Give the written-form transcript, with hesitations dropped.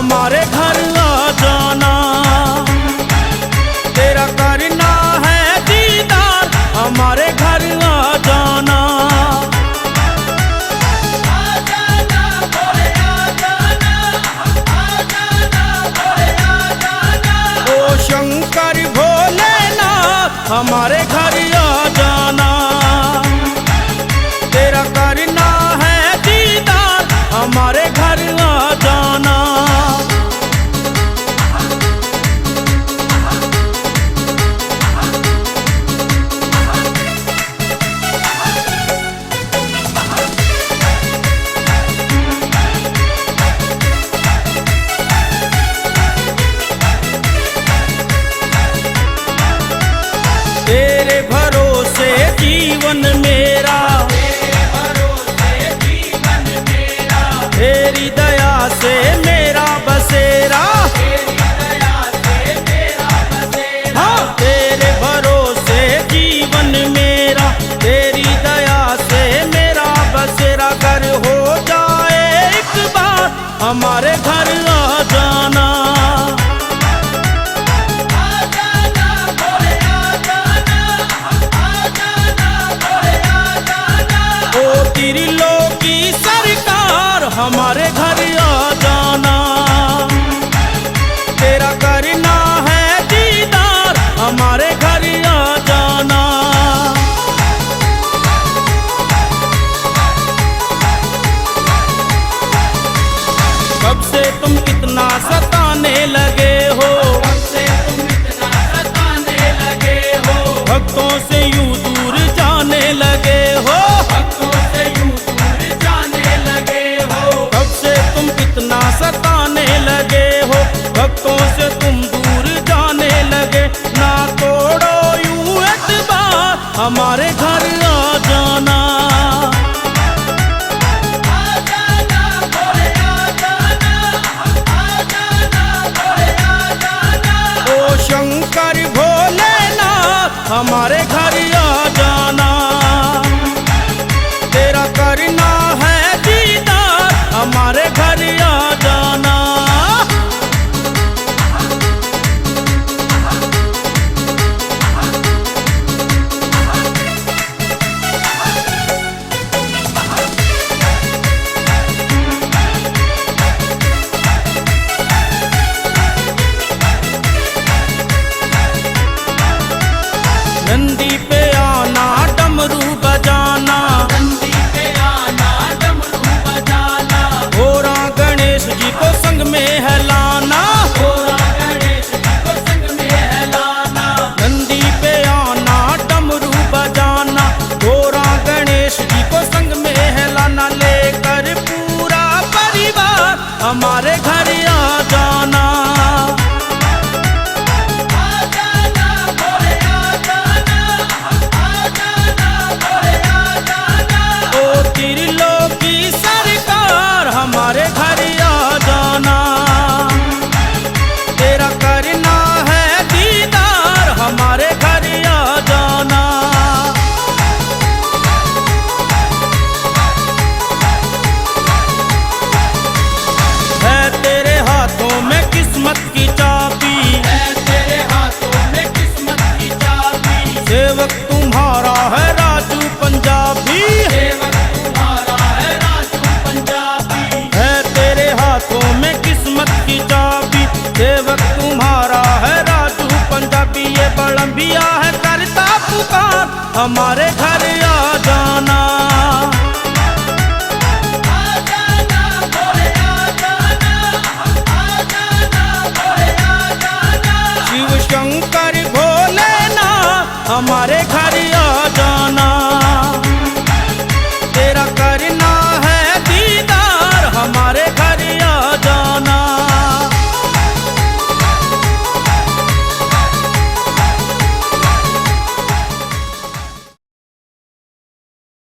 हमारे घर आ जाना। तेरा करना है दीदार, हमारे घर आ जाना। आ जाना भोले आ जाना, आ जाना भोले आ जाना। ओ शंकर भोलेनाथ हमारे घर आ जाना। तेरा करना है दीदार, हमारे घर आ जाना। तेरे भरोसे जीवन मेरा, तेरे भरोसे जीवन मेरा, तेरी दया से मेरा बसेरा। तेरी दया से मेरा बसेरा। हाँ, तेरे भरोसे जीवन मेरा, तेरी दया से मेरा बसेरा। घर हो जाए एक बार, हमारे घर आ जाना। आ जाना भोले आ जाना, आ जाना भोले आ जाना। ओ त्रिलोकी सरकार हमारे घर आ जाना। तेरा करना है दीदार, हमारे घर आ जाना। कब से तुम इतना सताने लगे हो, कब से तुम इतना सताने लगे हो, भक्तों से यूं दूर जाने लगे हो। भक्तों से यूं दूर जाने लगे हो। कब से तुम इतना सताने लगे हो, भक्तों से तुम दूर जाने लगे। ना तोड़ो यूं एतबार, हमारे घर आ जाना। आ जाना भोले आ जाना, आ जाना भोले आ जाना। ओ शंकर भोलेनाथ हमारे घर आ जाना। तेरा करना है दीदार, हमारे घर आ जाना। नंदी पे आना डमरू बजाना, नंदी पे आना डमरू बजाना। भोरा गणेश जी को संग में है लाना। भोला गणेश जी को संग में है लाना। नंदी पे आना डमरू बजाना, भोरा गणेश जी को संग में है लाना। लेकर पूरा परिवार हमारे घर आ जाना। आ जाना भोले आ जाना, आ जाना भोले आ जाना। ओ त्रिलोकी सरकार हमारे घर आ जाना। तेरा करना है दीदार, हमारे घर आ जाना। है तेरे हाथों में किस्मत की चाबी, है तेरे हाथों में किस्मत की चाबी। सेवक तुम्हारा है राजू पंजाबी। सेवक तुम्हारा है राजू पंजाबी। है तेरे हाथों में किस्मत की चाबी, सेवक तुम्हारा है राजू पंजाबी। ये बड़ंबिया है करता पुकार, हमारे घर आ जाना।